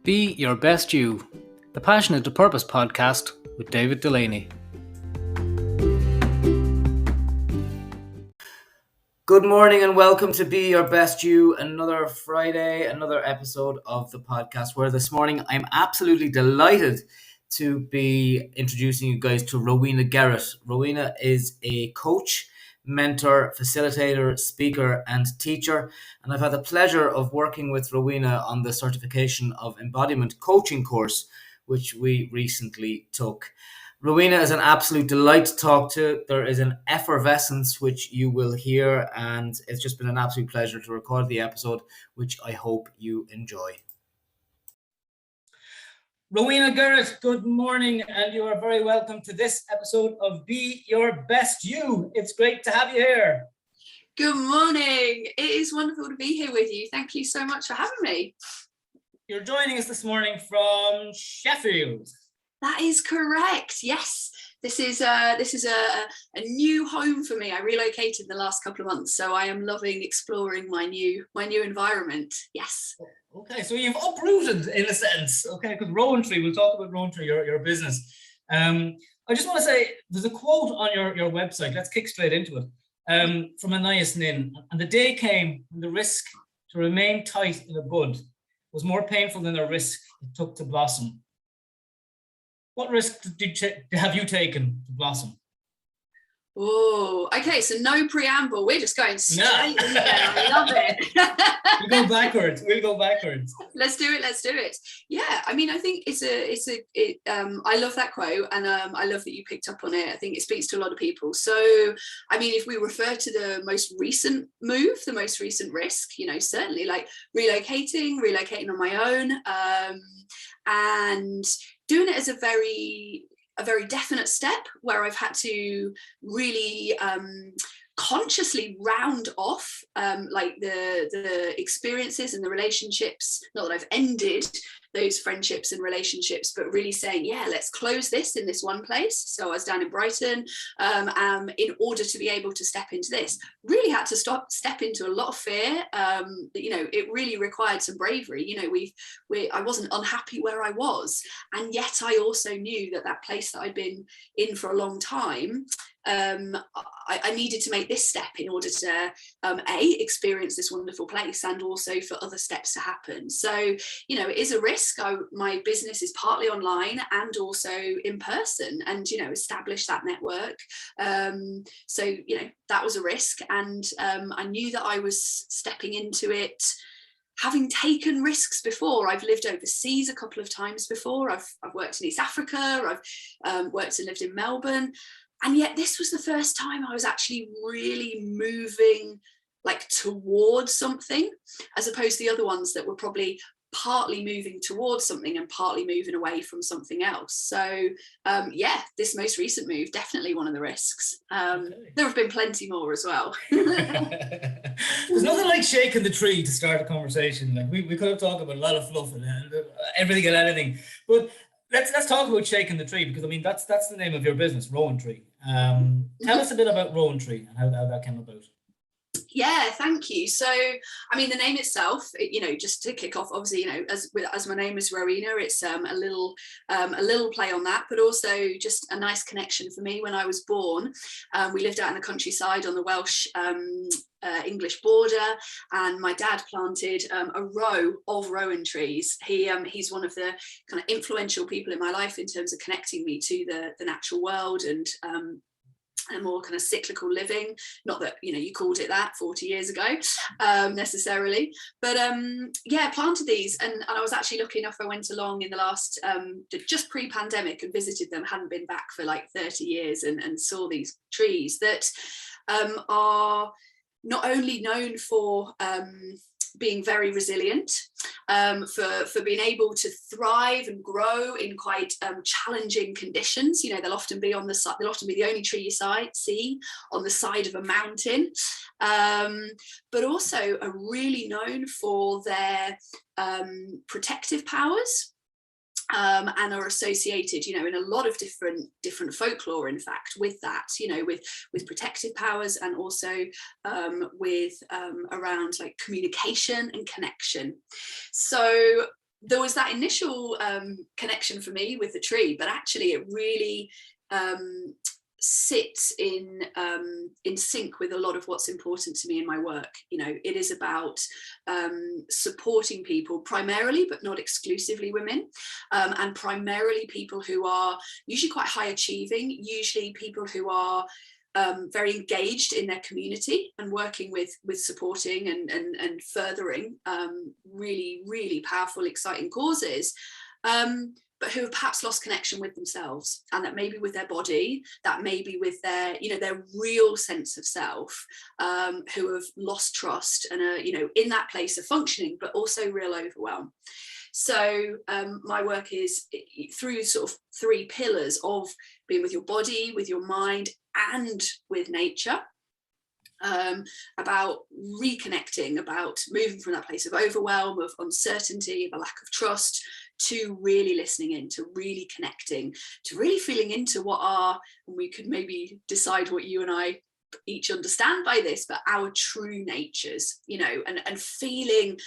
Be Your Best You, the Passionate to Purpose podcast with David Delaney. Good morning and welcome to Be Your Best You, another Friday, another episode of the podcast where this morning I'm absolutely delighted to be introducing you guys to Rowena Gerrett. Rowena is a coach, mentor, facilitator, speaker, and teacher. And I've had the pleasure of working with Rowena on the certification of embodiment coaching course, which we recently took. Rowena is an absolute delight to talk to. There is an effervescence which you will hear, and it's just been an absolute pleasure to record the episode, which I hope you enjoy. Rowena Gerrett, good morning, and you are very welcome to this episode of Be Your Best You. It's great to have you here. Good morning. It is wonderful to be here with you. Thank you so much for having me. You're joining us this morning from Sheffield. That is correct. Yes, this is a new home for me. I relocated in the last couple of months, so I am loving exploring my new environment. Yes. Okay, so you've uprooted in a sense. Okay, because Rowan Tree, we'll talk about Rowan Tree, your business. I just want to say there's a quote on your website. Let's kick straight into it. From Anais Nin, and the day came when the risk to remain tight in a bud was more painful than the risk it took to blossom. What risk have you taken to blossom? Oh, okay. So no preamble. We're just going straight in there. I love it. We'll go backwards. Let's do it. Yeah. I mean, I think I love that quote, and I love that you picked up on it. I think it speaks to a lot of people. So, I mean, if we refer to the most recent move, the most recent risk, certainly like relocating on my own, and doing it as a very definite step where I've had to really consciously round off like the experiences and the relationships. Not that I've ended those friendships and relationships, but really saying, yeah, let's close this in this one place. So I was down in Brighton, in order to be able to step into this, really had to step into a lot of fear. It really required some bravery. I wasn't unhappy where I was, and yet I also knew that place that I'd been in for a long time, I needed to make this step in order to experience this wonderful place, and also for other steps to happen. So it is a risk. My business is partly online and also in person, and establish that network. So that was a risk, and I knew that I was stepping into it having taken risks before. I've lived overseas a couple of times before. I've worked in East Africa. I've worked and lived in Melbourne. And yet this was the first time I was actually really moving like towards something, as opposed to the other ones that were probably partly moving towards something and partly moving away from something else. So this most recent move, definitely one of the risks. There have been plenty more as well. There's nothing like shaking the tree to start a conversation. Like we could have talked about a lot of fluff and everything and anything, but let's talk about shaking the tree, because I mean that's the name of your business, Rowan Tree. Tell us a bit about Rowan Tree and how that came about. Yeah, thank you. So, I mean, the name itself, just to kick off, obviously, as my name is Rowena, it's a little play on that, but also just a nice connection for me. When I was born, we lived out in the countryside on the Welsh English border, and my dad planted a row of rowan trees. He's one of the kind of influential people in my life in terms of connecting me to the natural world and more kind of cyclical living. Not that you called it that 40 years ago necessarily, but planted these, and I was actually lucky enough, I went along in the last just pre-pandemic and visited them. Hadn't been back for like 30 years, and saw these trees that are not only known for being very resilient, for being able to thrive and grow in quite challenging conditions. They'll often be on the side. They'll often be the only tree you see on the side of a mountain, but also are really known for their protective powers. And are associated, in a lot of different folklore, in fact, with that, with protective powers, and also with around like communication and connection. So there was that initial connection for me with the tree, but actually it really sits in sync with a lot of what's important to me in my work. You know, it is about supporting people, primarily but not exclusively women, and primarily people who are usually quite high achieving, usually people who are very engaged in their community and working with supporting and furthering really, really powerful, exciting causes, but who have perhaps lost connection with themselves, and that maybe with their body, that maybe with their, you know, their real sense of self, who have lost trust and are, you know, in that place of functioning, but also real overwhelm. So my work is through sort of three pillars of being with your body, with your mind, and with nature, about reconnecting, about moving from that place of overwhelm, of uncertainty, of a lack of trust, to really listening in, to really connecting, to really feeling into what are, and we could maybe decide what you and I each understand by this, but our true natures, you know, and feeling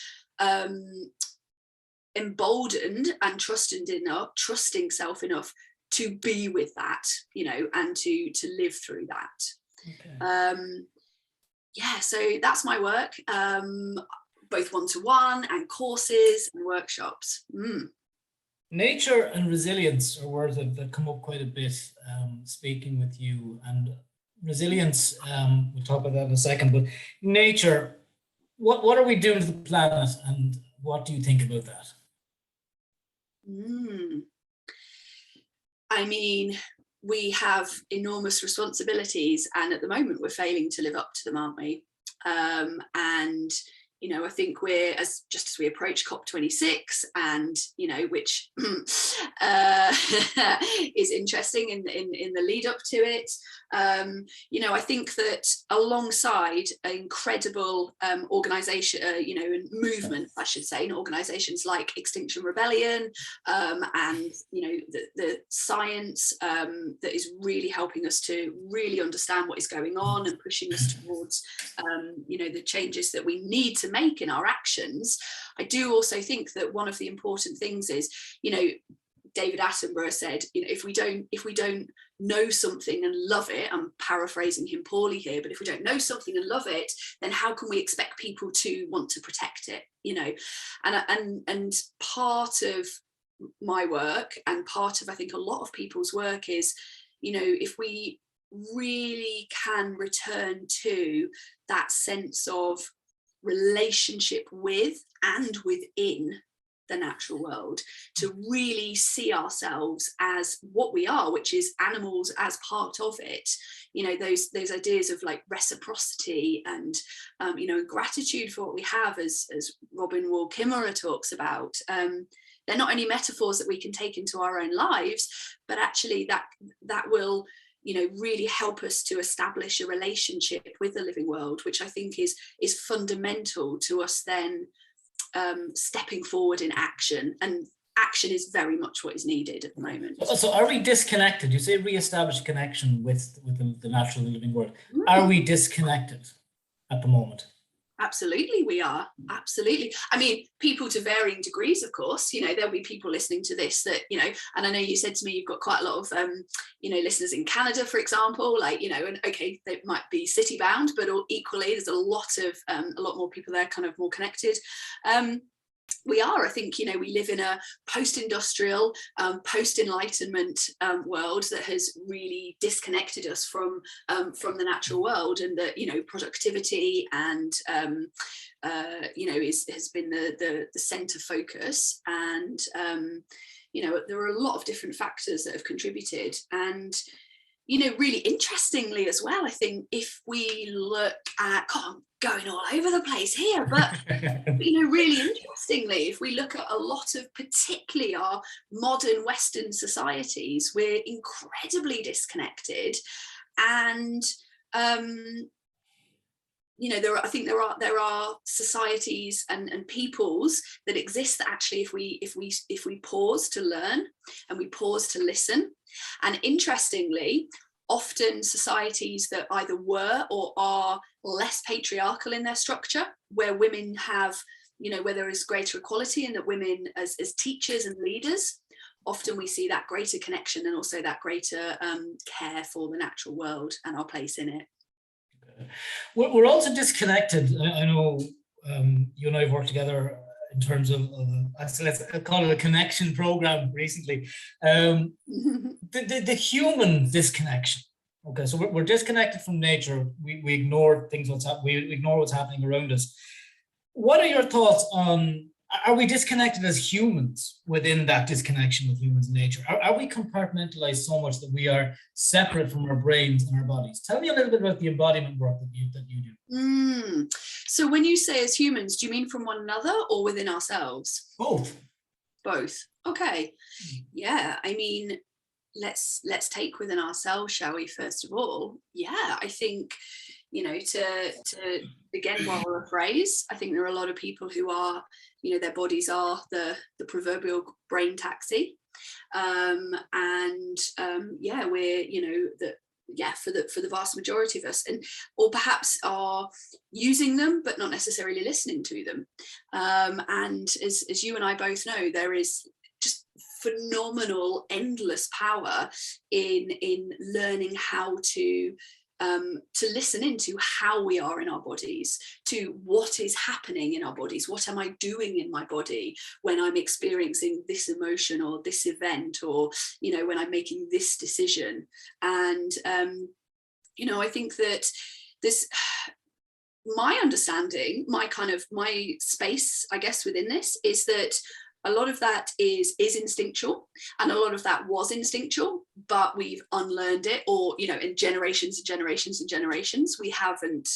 emboldened and trusting self enough to be with that, you know, and to live through that. Okay. Yeah, so that's my work, both one-to-one and courses and workshops. Nature and resilience are words that come up quite a bit speaking with you. And resilience, we'll talk about that in a second, but nature, what are we doing to the planet, and what do you think about that? I mean, we have enormous responsibilities, and at the moment we're failing to live up to them, aren't we? And you know, I think we're as we approach COP26, and you know, which is interesting in the lead up to it. You know, I think that alongside an incredible organisation, you know, and movement, I should say, in organisations like Extinction Rebellion, and you know, the science that is really helping us to really understand what is going on and pushing us towards, you know, the changes that we need to make in our actions. I do also think that one of the important things is, you know, David Attenborough said, you know, if we don't know something and love it, I'm paraphrasing him poorly here, but if we don't know something and love it, then how can we expect people to want to protect it, you know? And part of my work, and part of, I think, a lot of people's work is, you know, if we really can return to that sense of relationship with and within the natural world, to really see ourselves as what we are, which is animals as part of it. You know, those ideas of like reciprocity and you know, gratitude for what we have, as Robin Wall Kimmerer talks about. They're not only metaphors that we can take into our own lives, but actually that will, you know, really help us to establish a relationship with the living world, which I think is fundamental to us then stepping forward in action. And action is very much what is needed at the moment. So are we disconnected? You say re-establish connection with the natural living world. Are we disconnected at the moment? Absolutely, we are. Absolutely. I mean, people to varying degrees, of course. You know, there'll be people listening to this that, you know, and I know you said to me you've got quite a lot of, you know, listeners in Canada, for example, like, you know, and okay, they might be city bound, but equally there's a lot more people there kind of more connected. We are, I think, you know, we live in a post-industrial, post-enlightenment world that has really disconnected us from the natural world, and that, you know, productivity and you know, has been the center focus, and you know, there are a lot of different factors that have contributed. And you know, really interestingly as well, I think if we look at, God, I'm going all over the place here, but you know, really interestingly, if we look at a lot of particularly our modern Western societies, we're incredibly disconnected. And you know, I think there are societies and peoples that exist that actually, if we pause to learn and we pause to listen, and interestingly, often societies that either were or are less patriarchal in their structure, where women have where there is greater equality and that women as teachers and leaders, often we see that greater connection and also that greater care for the natural world and our place in it. We're also disconnected. I know you and I have worked together in terms of let's call it a connection program recently. The human disconnection. Okay, so we're disconnected from nature. We ignore things. We ignore what's happening around us. What are your thoughts on? Are we disconnected as humans within that disconnection with humans and nature? Are we compartmentalized so much that we are separate from our brains and our bodies? Tell me a little bit about the embodiment work that you do. So when you say as humans, do you mean from one another or within ourselves? Both. Okay. Yeah. I mean, let's take within ourselves, shall we? First of all, yeah. I think to again borrow a phrase, I think there are a lot of people who are, their bodies are the proverbial brain taxi, we're for the vast majority of us, or perhaps are using them but not necessarily listening to them, and as you and I both know, there is just phenomenal, endless power in learning how to listen into how we are in our bodies, to what is happening in our bodies. What am I doing in my body when I'm experiencing this emotion or this event, or when I'm making this decision? And I think that this, my understanding, my space, I guess, within this is that a lot of that is instinctual, and a lot of that was instinctual, but we've unlearned it, or in generations and generations and generations we haven't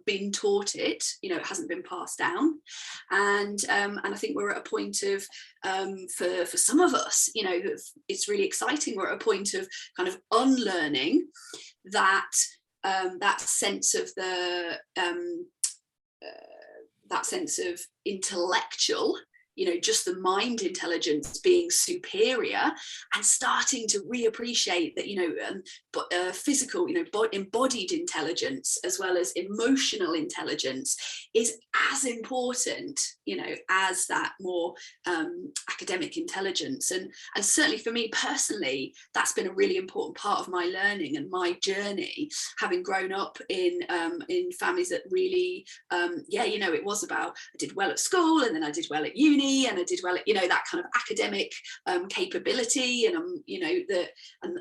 been taught it. It hasn't been passed down, and I think we're at a point of for some of us, it's really exciting. We're at a point of kind of unlearning that sense of that sense of intellectual, just the mind intelligence being superior, and starting to reappreciate that, physical, embodied intelligence as well as emotional intelligence is as important, as that more academic intelligence. And certainly for me personally, that's been a really important part of my learning and my journey, having grown up in families that really, it was about, I did well at school, and then I did well at uni, and I did well at that kind of academic capability, and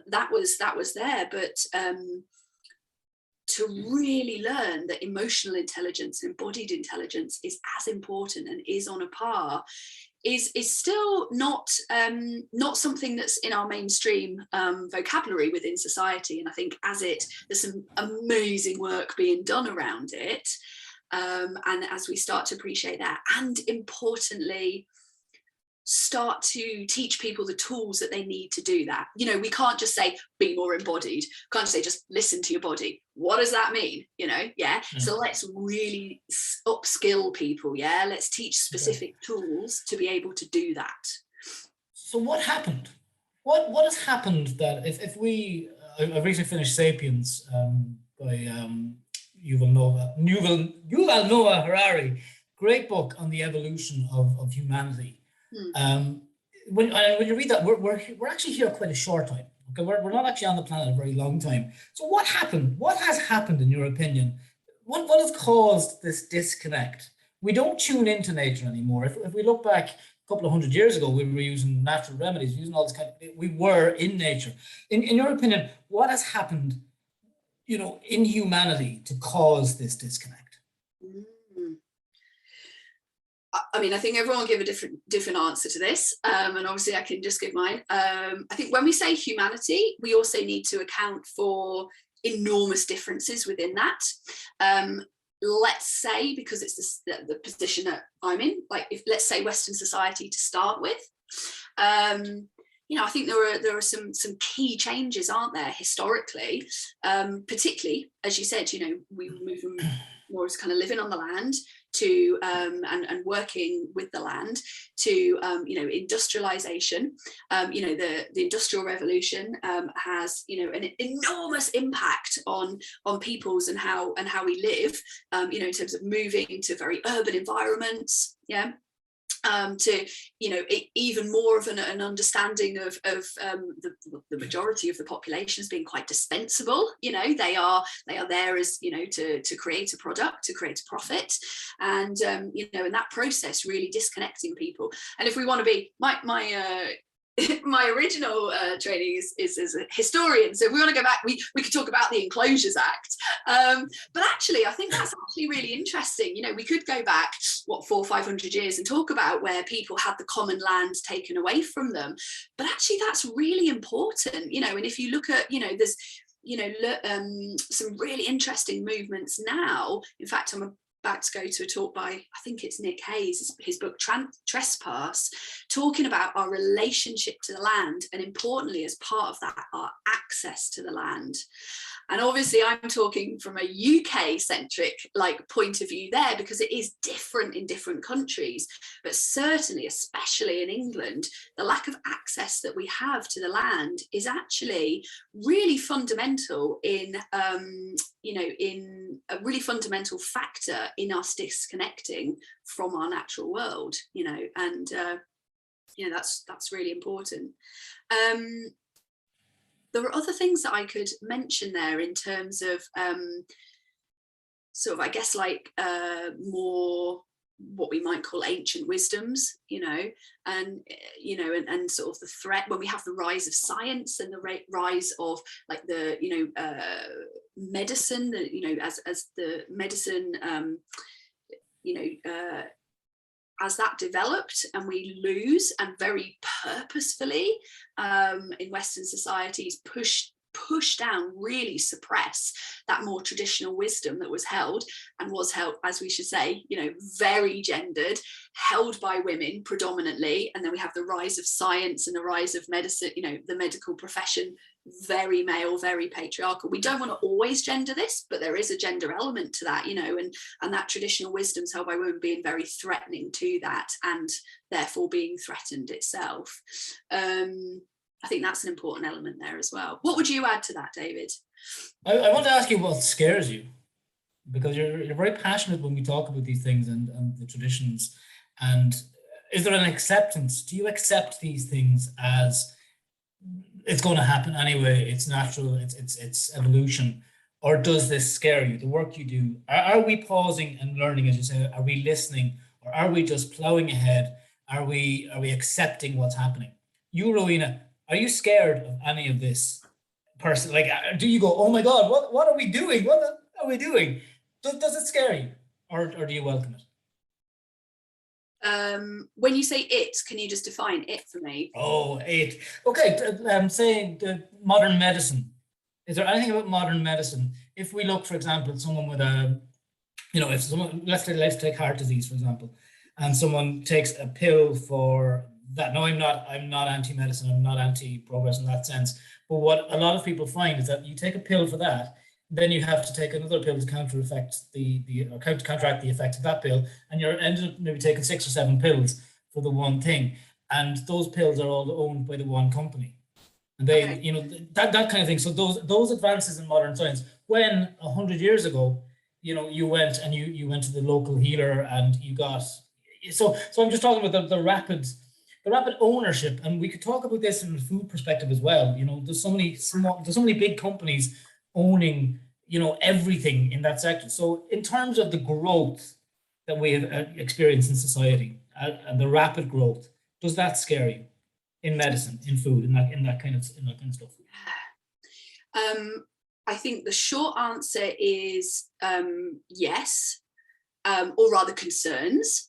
that was there, but to really learn that emotional intelligence and embodied intelligence is as important and is on a par is still not something that's in our mainstream vocabulary within society. And I think there's some amazing work being done around it. And as we start to appreciate that, and importantly, start to teach people the tools that they need to do that. We can't just say, be more embodied. Can't just say, just listen to your body. What does that mean? So let's really upskill people. Let's teach specific tools to be able to do that. So what happened? What has happened that if we, I've recently finished Sapiens by Yuval Noah Harari, great book on the evolution of humanity. When you read that, we're actually here quite a short time. Okay, we're not actually on the planet a very long time. So what happened? What has happened, in your opinion? What has caused this disconnect? We don't tune into nature anymore. If we look back a couple of 100 years ago, we were using natural remedies, using all this we were in nature. In your opinion, what has happened, in humanity to cause this disconnect? I mean, I think everyone will give a different answer to this, and obviously I can just give mine. I think when we say humanity, we also need to account for enormous differences within that. Let's say, because it's the position that I'm in, like let's say Western society to start with. I think there are some key changes, aren't there, historically, particularly, as you said, we move from more as kind of living on the land, to and working with the land, to industrialization. The Industrial Revolution has an enormous impact on peoples and how we live, in terms of moving to very urban environments, to even more of an understanding of the majority of the population as being quite dispensable. They are there as to create a product, to create a profit, and in that process really disconnecting people. And if we want to be my original training is as a historian, so if we want to go back, we could talk about the Enclosures Act, but actually I think that's actually really interesting. We could go back 400-500 years and talk about where people had the common land taken away from them, but actually that's really important. And if you look at there's some really interesting movements now. In fact, I'm about to go to a talk by, I think it's Nick Hayes, his book Trespass, talking about our relationship to the land, and importantly, as part of that, our access to the land. And obviously I'm talking from a UK centric point of view there, because it is different in different countries, but certainly, especially in England, the lack of access that we have to the land is actually really fundamental in a really fundamental factor in us disconnecting from our natural world, and that's really important. There are other things that I could mention there in terms of sort of, I guess, more what we might call ancient wisdoms, and sort of the threat when we have the rise of science and the rise of medicine, as the medicine as that developed, and we lose, and very purposefully in Western societies push down, really suppress that more traditional wisdom that was held, as we should say, very gendered, held by women predominantly. And then we have the rise of science and the rise of medicine, the medical profession, very male, very patriarchal. We don't want to always gender this, but there is a gender element to that, and that traditional wisdom's held by women being very threatening to that, and therefore being threatened itself. I think that's an important element there as well. What would you add to that, David? I want to ask you what scares you, because you're very passionate when we talk about these things and the traditions. And is there an acceptance? Do you accept these things as it's going to happen anyway, it's natural, it's evolution? Or does this scare you, the work you do? Are we pausing and learning, as you say? Are we listening, or are we just plowing ahead? Are we accepting what's happening? You, Rowena, are you scared of any of this person? Do you go, oh my God, what are we doing? What are we doing? Does it scare you, or do you welcome it? When you say it, can you just define it for me? Oh, it. Okay, saying the modern medicine. Is there anything about modern medicine? If we look, for example, at someone with if someone, let's take heart disease, for example, and someone takes a pill for that. No, I'm not anti-medicine, I'm not anti-progress in that sense. But what a lot of people find is that you take a pill for that, then you have to take another pill to counteract the effect of that pill, and you're ended up maybe taking 6 or 7 pills for the one thing, and those pills are all owned by the one company, and they, that kind of thing. So those advances in modern science, when 100 years ago, you went and you went to the local healer and you got. So I'm just talking about the rapid ownership, and we could talk about this from a food perspective as well. There's so many big companies owning, everything in that sector. So in terms of the growth that we have experienced in society, and the rapid growth, does that scare you in medicine, in food, in that kind of stuff? I think the short answer is yes, or rather concerns.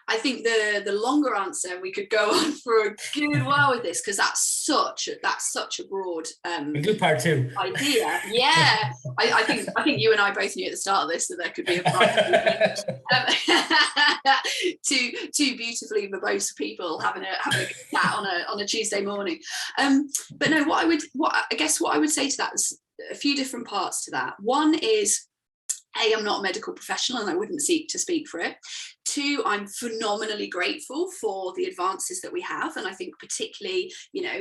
I think the longer answer, we could go on for a good while with this, because that's such a broad a good part too idea. Yeah, I think you and I both knew at the start of this that there could be two beautifully verbose people having a good chat on a Tuesday morning. But no, what I would say to that is a few different parts to that. One is, I'm not a medical professional and I wouldn't seek to speak for it. Two, I'm phenomenally grateful for the advances that we have. And I think particularly,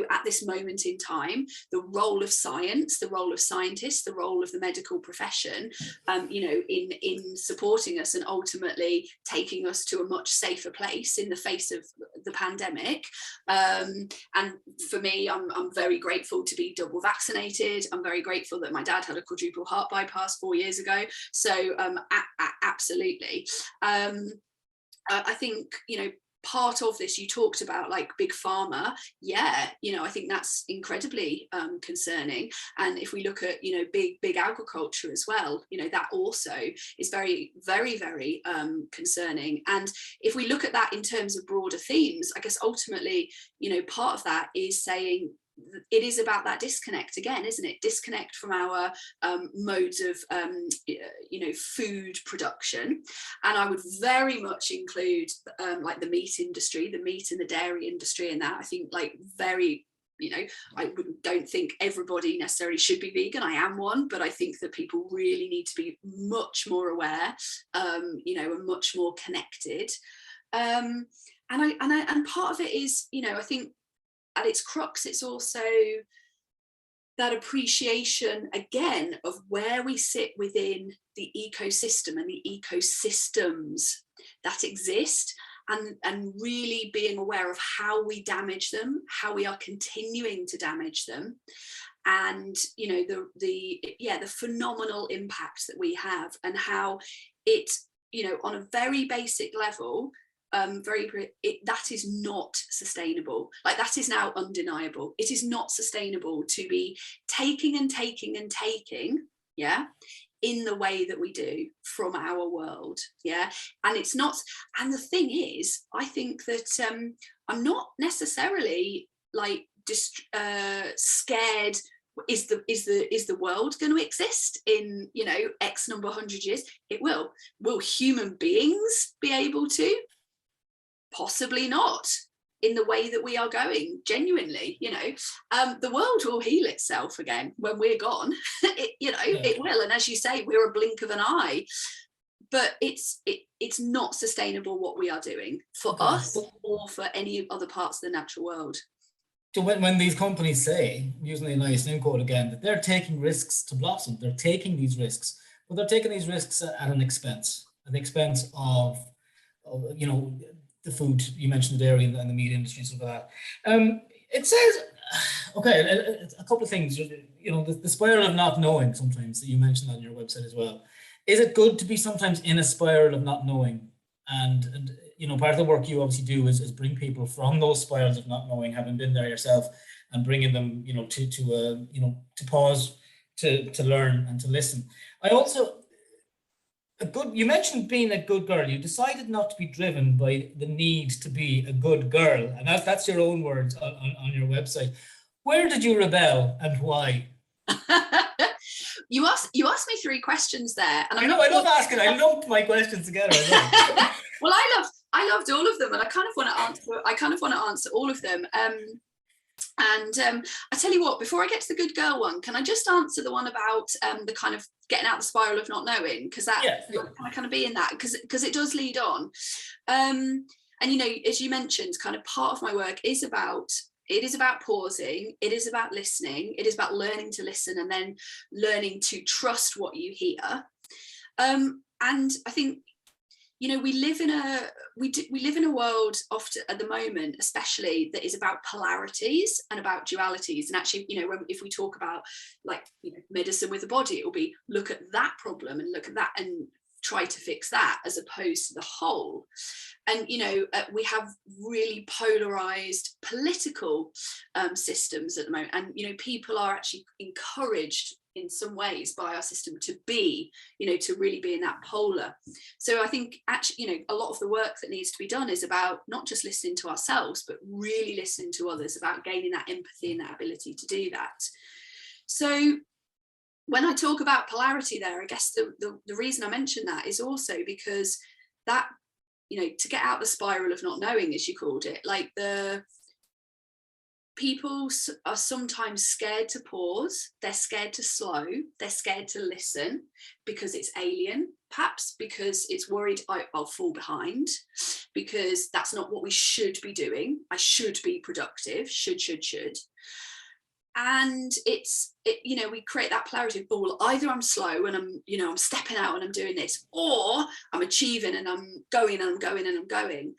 at this moment in time, the role of science, the role of scientists, the role of the medical profession, in supporting us and ultimately taking us to a much safer place in the face of the pandemic. And for me, I'm very grateful to be double vaccinated. I'm very grateful that my dad had a quadruple heart bypass 4 years ago. So absolutely. I think, part of this, you talked about like big pharma. Yeah, I think that's incredibly concerning. And if we look at, big agriculture as well, that also is very, very, very concerning. And if we look at that in terms of broader themes, I guess ultimately, part of that is saying, it is about that disconnect again, isn't it? Disconnect from our modes of food production. And I would very much include like the meat industry, the meat and the dairy industry in that. I think like very, I don't think everybody necessarily should be vegan. I am one, but I think that people really need to be much more aware, and much more connected. And part of it is, I think at its crux, it's also that appreciation again of where we sit within the ecosystem and the ecosystems that exist, and really being aware of how we damage them, how we are continuing to damage them, and the phenomenal impacts that we have, and how it, on a very basic level, that is not sustainable. Like, that is now undeniable. It is not sustainable to be taking and taking and taking, in the way that we do from our world, and it's not. And the thing is, I think that I'm not necessarily like scared. Is the world going to exist in X number 100 years? It will. Will human beings be able to? Possibly not in the way that we are going, genuinely. The world will heal itself again when we're gone. It will. And as you say, we're a blink of an eye, but it's not sustainable what we are doing for us or for any other parts of the natural world. So when these companies say, using the niacin quote again, that they're taking risks to blossom, they're taking these risks, but they're taking these risks at an expense of the food. You mentioned the dairy and the meat industry and stuff like that. It says, a couple of things, the spiral of not knowing sometimes, that you mentioned on your website as well. Is it good to be sometimes in a spiral of not knowing? And part of the work you obviously do is bring people from those spirals of not knowing, having been there yourself, and bringing them, to pause, to learn and to listen. I also, you mentioned being a good girl. You decided not to be driven by the need to be a good girl, and that's your own words on your website. Where did you rebel and why? You asked me 3 questions there, and I love asking. I lumped my questions together. Well, I loved all of them, and I kind of want to answer all of them. I tell you what, before I get to the good girl one, can I just answer the one about the kind of getting out the spiral of not knowing? Because that can I kind of be in that, because it does lead on. And as you mentioned, kind of part of my work is about pausing, it is about listening, it is about learning to listen, and then learning to trust what you hear. And I think we live in a world often at the moment, especially, that is about polarities and about dualities. And actually, if we talk about medicine with the body, it will be look at that problem and look at that and try to fix that, as opposed to the whole. And we have really polarized political systems at the moment, and people are actually encouraged in some ways by our system to be, to really be in that polar. So I think actually, a lot of the work that needs to be done is about not just listening to ourselves, but really listening to others, about gaining that empathy and that ability to do that. So when I talk about polarity there, I guess the reason I mention that is also because that, to get out the spiral of not knowing, as you called it, like people are sometimes scared to pause, they're scared to slow, they're scared to listen because it's alien, perhaps because it's worried I'll fall behind, because that's not what we should be doing. I should be productive, should. And we create that polarity of, well, either I'm slow and I'm stepping out and I'm doing this, or I'm achieving and I'm going and I'm going and I'm going.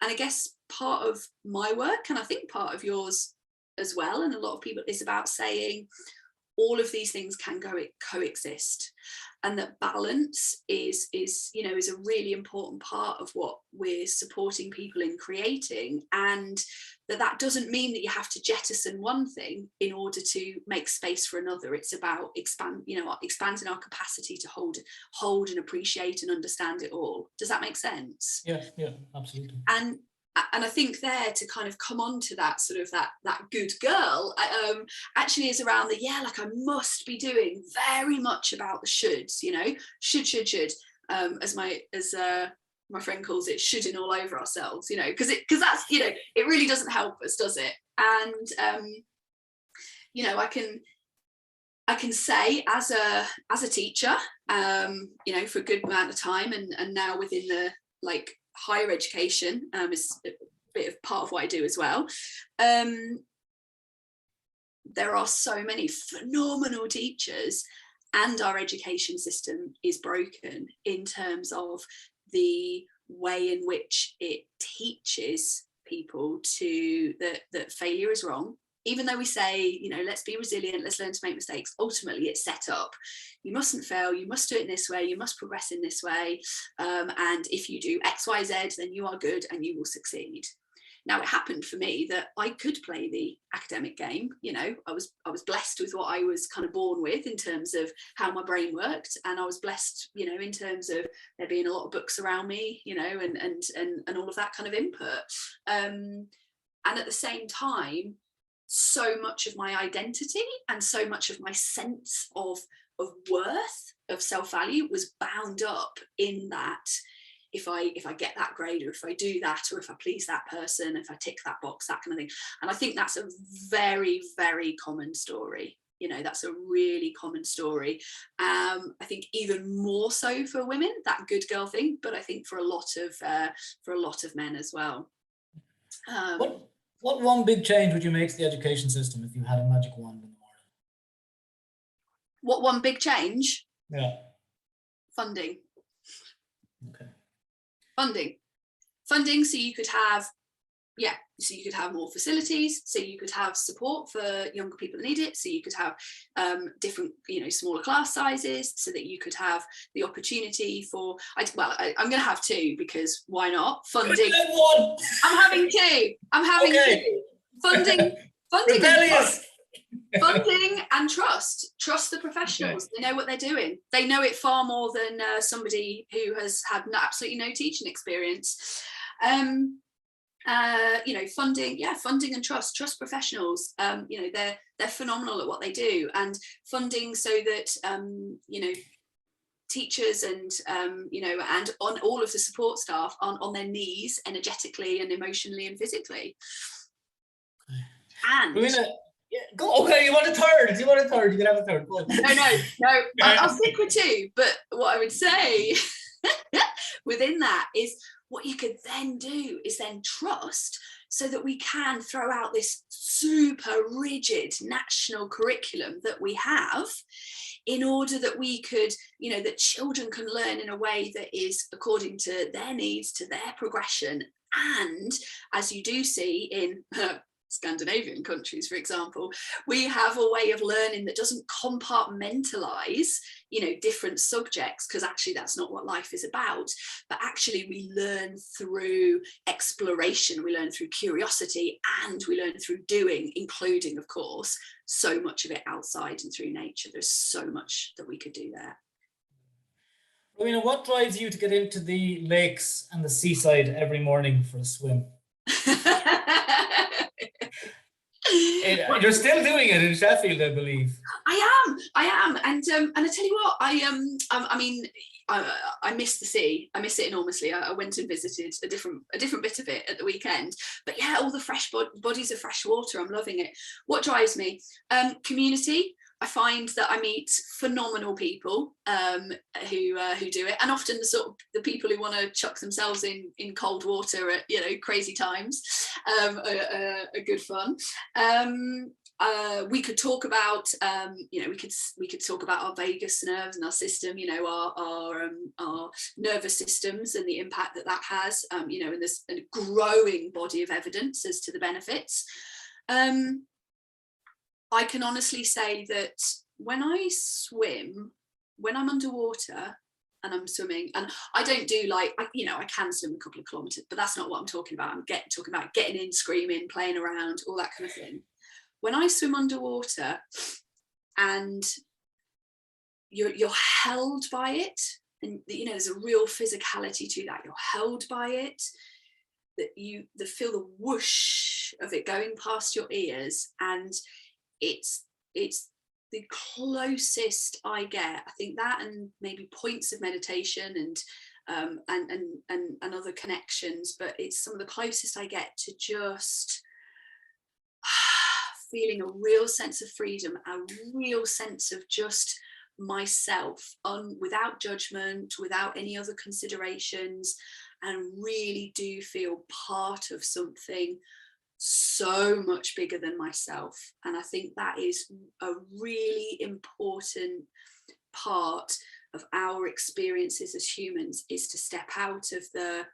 And I guess part of my work, and I think part of yours as well, and a lot of people, is about saying all of these things can coexist, and that balance is a really important part of what we're supporting people in creating, and that doesn't mean that you have to jettison one thing in order to make space for another. It's about expanding our capacity to hold and appreciate and understand it all. Does that make sense? Yeah, absolutely. And I think there, to kind of come on to that sort of that good girl, actually is around the, I must be doing very much about the shoulds, should, as my friend calls it, shoulding all over ourselves, because that's, it really doesn't help us, does it? And I can say as a teacher, for a good amount of time, and now within the higher education, is a bit of part of what I do as well. There are so many phenomenal teachers, and our education system is broken in terms of the way in which it teaches people that failure is wrong. Even though we say, let's be resilient, let's learn to make mistakes, ultimately it's set up. You mustn't fail, you must do it in this way, you must progress in this way. And if you do X, Y, Z, then you are good and you will succeed. Now, it happened for me that I could play the academic game. I was blessed with what I was kind of born with in terms of how my brain worked, and I was blessed, in terms of there being a lot of books around me, and all of that kind of input. And at the same time, so much of my identity and so much of my sense of worth, of self-value, was bound up in that. If I get that grade, or if I do that, or if I please that person, if I tick that box, that kind of thing. And I think that's a very, very common story. That's a really common story. I think even more so for women, that good girl thing, but I think for a lot of men as well. What one big change would you make to the education system if you had a magic wand in the morning? What one big change? Yeah. Funding. Okay. Funding, so you could have more facilities, so you could have support for younger people that need it, so you could have different, smaller class sizes, so that you could have the opportunity for, I'm going to have two, because why not? Funding. I'm having two. Two. Funding. Rebellious. Funding and trust the professionals. Okay. They know what they're doing. They know it far more than somebody who has had absolutely no teaching experience. Funding and trust professionals. They're phenomenal at what they do, and funding so that teachers and and on all of the support staff on their knees energetically and emotionally and physically. And Rowena, go. Okay, you want a third? You can have a third. Go on. No. I'll stick with two. But what I would say within that is, what you could then do is then trust, so that we can throw out this super rigid national curriculum that we have, in order that we could, that children can learn in a way that is according to their needs, to their progression. And as you do see in Scandinavian countries, for example, we have a way of learning that doesn't compartmentalize, different subjects, because actually that's not what life is about. But actually we learn through exploration, we learn through curiosity, and we learn through doing, including, of course, so much of it outside and through nature. There's so much that we could do there. Rowena, what drives you to get into the lakes and the seaside every morning for a swim? You're still doing it in Sheffield, I believe. I am, and I tell you what, I mean, I miss the sea. I miss it enormously. I went and visited a different bit of it at the weekend. But yeah, all the fresh bodies of fresh water. I'm loving it. What drives me? Community. I find that I meet phenomenal people who do it, and often the sort of the people who want to chuck themselves in cold water at crazy times are good fun. We could talk about we could talk about our vagus nerves and our system, our nervous systems and the impact that has, and there's a growing body of evidence as to the benefits. I can honestly say that when I swim, when I'm underwater and I'm swimming, and I don't do I can swim a couple of kilometers, but that's not what I'm talking about. I'm talking about getting in, screaming, playing around, all that kind of thing. When I swim underwater and you're held by it, and there's a real physicality to that. You're held by it, that you feel the whoosh of it going past your ears, and it's the closest I get. I think that, and maybe points of meditation and other connections, but it's some of the closest I get to just feeling a real sense of freedom, a real sense of just myself, without judgment, without any other considerations, and really do feel part of something so much bigger than myself. And I think that is a really important part of our experiences as humans, is to step out of the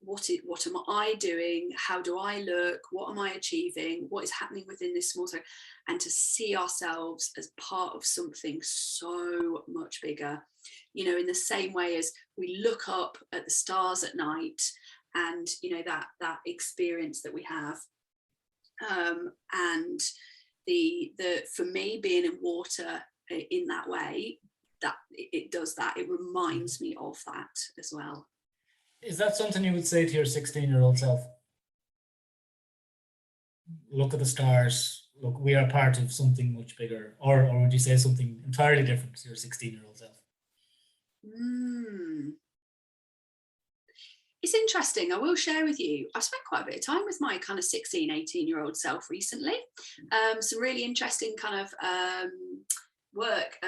what am I doing, how do I look, what am I achieving, what is happening within this small zone, and to see ourselves as part of something so much bigger. In the same way as we look up at the stars at night, and that experience that we have, and the for me, being in water in that way, that it does that, it reminds me of that as well. Is that something you would say to your 16-year-old self? Look at the stars, look, we are part of something much bigger, or would you say something entirely different to your 16-year-old self? It's interesting. I will share with you, I've spent quite a bit of time with my kind of 16, 18-year-old self recently. Some really interesting kind of work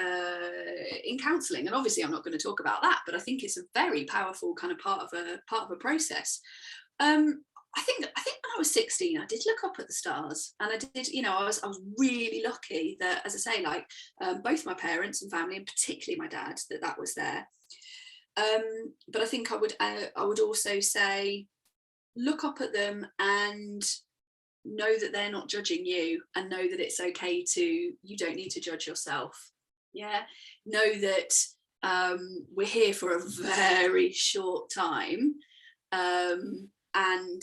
in counselling, and obviously I'm not going to talk about that, but I think it's a very powerful kind of part of a process. I think when I was 16, I did look up at the stars, and I did, I was really lucky that, as I say, both my parents and family, and particularly my dad, that was there. But I think I would also say, look up at them and know that they're not judging you, and know that it's okay you don't need to judge yourself. Yeah, know that we're here for a very short time, and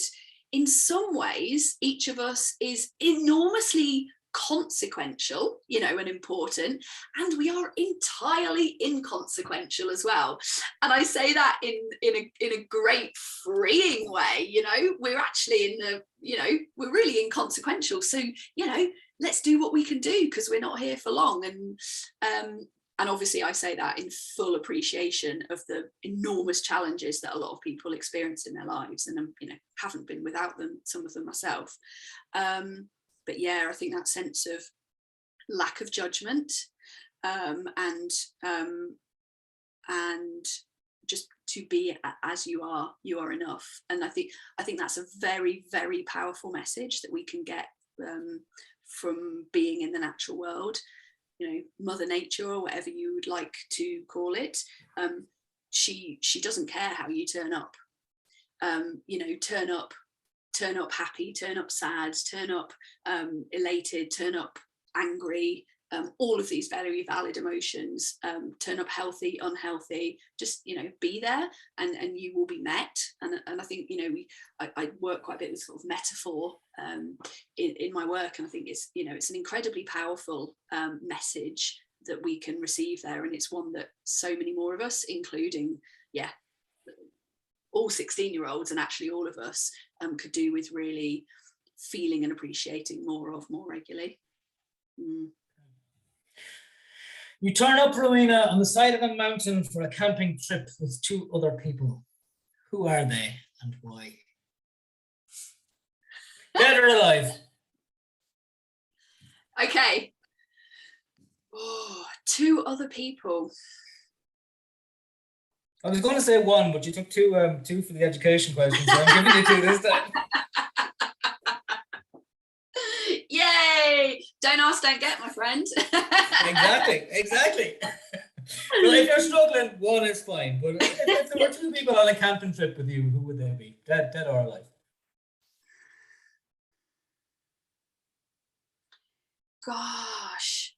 in some ways each of us is enormously consequential, and important, and we are entirely inconsequential as well. And I say that in a great freeing way. We're actually we're really inconsequential, so let's do what we can do, because we're not here for long. And obviously I say that in full appreciation of the enormous challenges that a lot of people experience in their lives, and haven't been without them, some of them myself. But yeah, I think that sense of lack of judgment, and just to be as you are enough. And I think that's a very, very powerful message that we can get from being in the natural world. Mother Nature, or whatever you would like to call it, she doesn't care how you turn up. Turn up happy, turn up sad, turn up elated, turn up angry, all of these very valid emotions, turn up healthy, unhealthy, just be there, and you will be met. And I think I work quite a bit with sort of metaphor in my work, and I think it's it's an incredibly powerful message that we can receive there, and it's one that so many more of us, including all 16-year-olds, and actually all of us, could do with really feeling and appreciating more of more regularly. You turn up, Rowena, on the side of a mountain for a camping trip with 2 other people. Who are they and why? Dead or alive? Okay. Oh, 2 other people. I was going to say 1, but you took 2 for the education question, so I'm giving you 2 this time. Yay! Don't ask, don't get, my friend. Exactly. Well, if you're struggling, 1 is fine. But if there were 2 people on a camping trip with you, who would they be? Dead or alive? Gosh,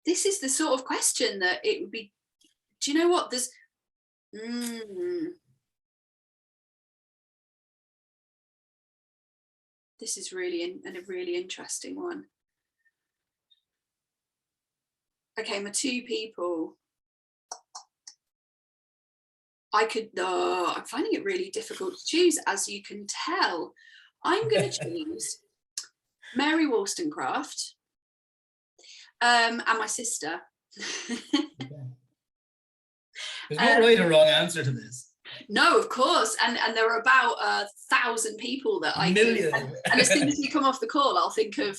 this is the sort of question that it would be. Do you know what? There's. This is really a really interesting one. Okay, my 2 people. I'm finding it really difficult to choose, as you can tell. I'm going to choose Mary Wollstonecraft and my sister. There's no right or wrong answer to this. No, of course, and there are about 1,000 people that I Million. And as soon as you come off the call, I'll think of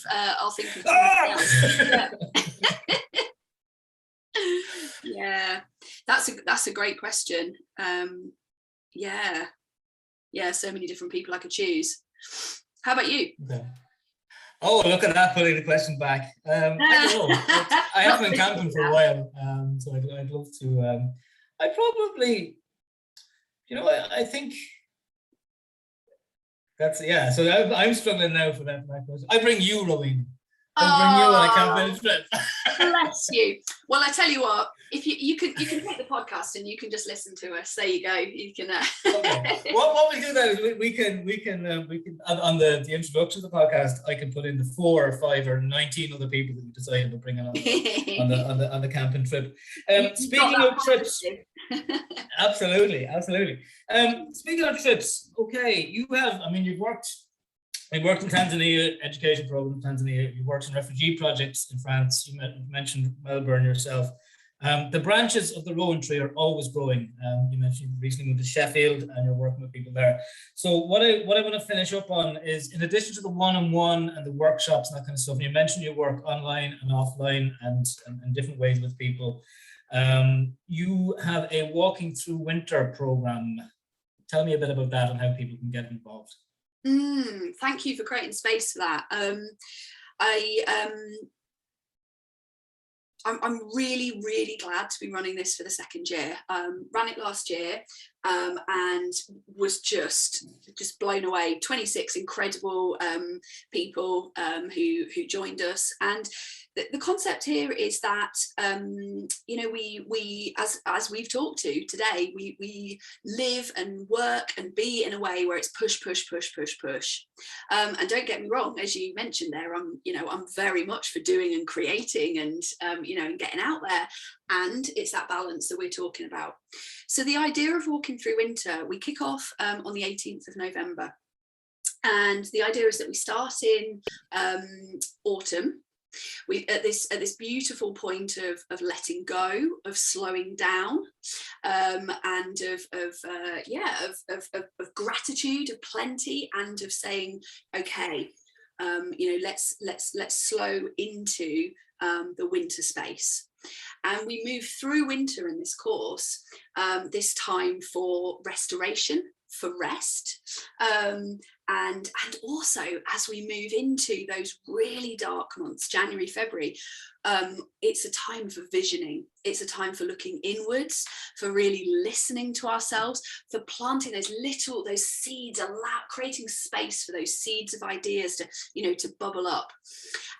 yeah, that's a great question. Yeah, so many different people I could choose. How about you? Okay. Oh, look at that, putting the question back. I don't know. I haven't been camping for a while, so I'd love to. I probably, I think that's, yeah. So I'm struggling now for that question. I bring you, Rowena. I'll bring you on a camping trip. Bless you. Well, I tell you what, if you can take the podcast and you can just listen to us. There you go. You can. Okay. What we do then is we can on the introduction to the podcast, I can put in the 4 or 5 or 19 other people that you decided to bring on the camping trip. Speaking of trips, absolutely. Speaking of trips, okay, you've worked in Tanzania, education program in Tanzania. You worked in refugee projects in France. You mentioned Melbourne yourself. The branches of the Rowan Tree are always growing. You mentioned you recently moved to Sheffield and you're working with people there. So what I want to finish up on is, in addition to the one-on-one and the workshops and that kind of stuff, and you mentioned you work online and offline and different ways with people. You have a Walking Through Winter program. Tell me a bit about that and how people can get involved. Thank you for creating space for that. I'm really, really glad to be running this for the 2nd year. Ran it last year and was just blown away. 26 incredible people who joined us, and the concept here is that we as we've talked to today, we live and work and be in a way where it's push, and don't get me wrong, as you mentioned there, I'm very much for doing and creating and and getting out there, and it's that balance that we're talking about. So the idea of Walking Through Winter, we kick off on the 18th of November, and the idea is that we start in autumn. We at this beautiful point of letting go, of slowing down, and of gratitude, of plenty, and of saying, okay, let's slow into the winter space. And we move through winter in this course, this time for restoration, for rest, and also as we move into those really dark months, January, February, it's a time for visioning. It's a time for looking inwards, for really listening to ourselves, for planting those seeds, creating space for those seeds of ideas to bubble up.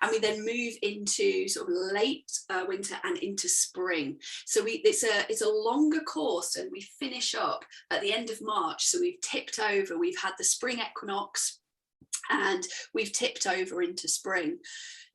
And we then move into sort of late winter and into spring. So it's a longer course, and we finish up at the end of March. So we've tipped over, we've had the spring equinox, and we've tipped over into spring.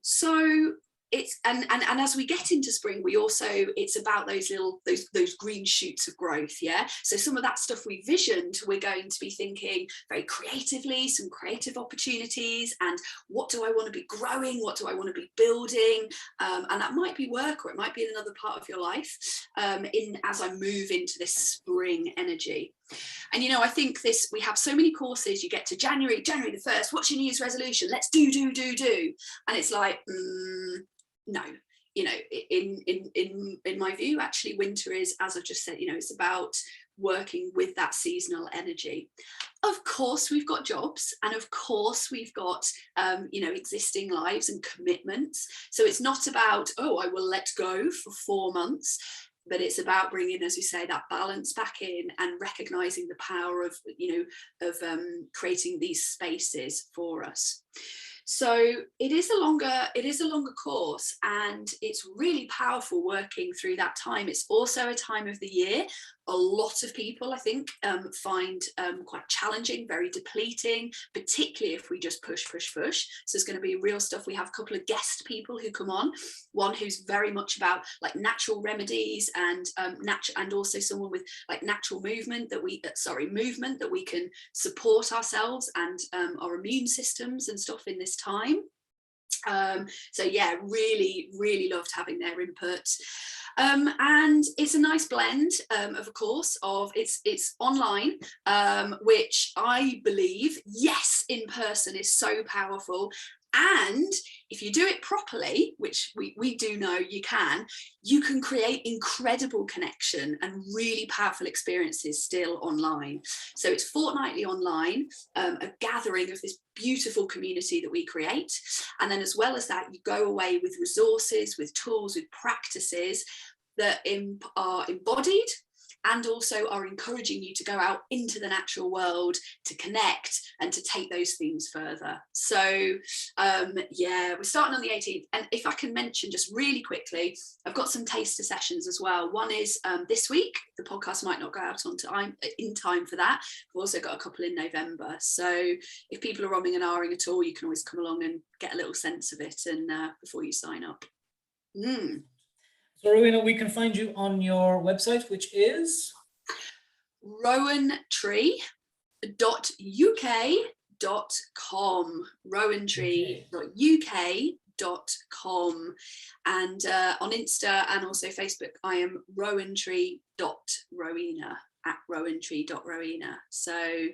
So it's and as we get into spring, it's about those green shoots of growth. Yeah, so some of that stuff we visioned, we're going to be thinking very creatively, some creative opportunities, and what do I want to be growing, what do I want to be building, and that might be work, or it might be in another part of your life, as I move into this spring energy. And I think we have so many courses. You get to January the 1st, what's your New Year's resolution? Let's do, and it's like, no, in my view, actually winter is, as I've just said, it's about working with that seasonal energy. Of course we've got jobs, and of course we've got existing lives and commitments, so it's not about, oh, I will let go for 4 months, but it's about bringing, as we say, that balance back in and recognizing the power of creating these spaces for us. So it is a longer course, and it's really powerful working through that time. It's also a time of the year a lot of people, I think, find quite challenging, very depleting, particularly if we just push. So it's going to be real stuff. We have a couple of guest people who come on, one who's very much about like natural remedies and also someone with like natural movement that we can support ourselves and our immune systems and stuff in this time. So yeah, really loved having their input. And it's a nice blend, of course, of it's online, which I believe, yes, in person is so powerful. And if you do it properly, which we do know you can create incredible connection and really powerful experiences still online. So it's fortnightly online, a gathering of this beautiful community that we create. And then as well as that, you go away with resources, with tools, with practices that are embodied and also are encouraging you to go out into the natural world, to connect and to take those things further. So yeah, we're starting on the 18th. And if I can mention just really quickly, I've got some taster sessions as well. One is this week. The podcast might not go out in time for that. We've also got a couple in November. So if people are umming and ahhing at all, you can always come along and get a little sense of it and before you sign up. So Rowena, we can find you on your website, which is rowantree.uk.com, rowantree.uk.com, and on Insta and also Facebook I am rowantree.rowena, at rowantree.rowena. So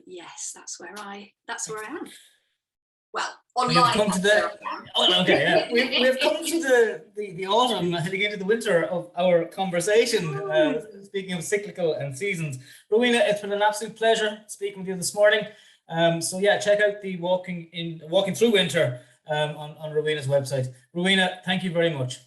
yes, that's where I am. Well, online. We've come to the autumn, heading into the winter of our conversation. Speaking of cyclical and seasons, Rowena, it's been an absolute pleasure speaking with you this morning. So yeah, check out the Walking Through Winter on Rowena's website. Rowena, thank you very much.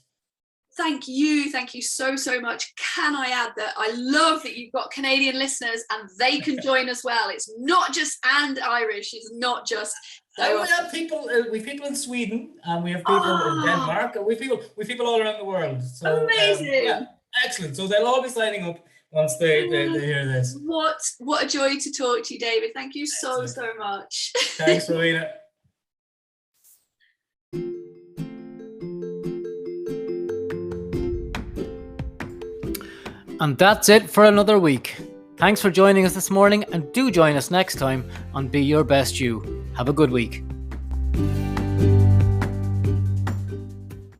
Thank you so much. Can I add that I love that you've got Canadian listeners and they can join as well. It's not just and Irish. It's not just. So, we have people in Sweden, and we have people in Denmark, and we people all around the world. So, amazing! Yeah, excellent. So they'll all be signing up once they hear this. What a joy to talk to you, David. Thank you so much. Thanks, Rowena. And that's it for another week. Thanks for joining us this morning, and do join us next time on Be Your Best You. Have a good week.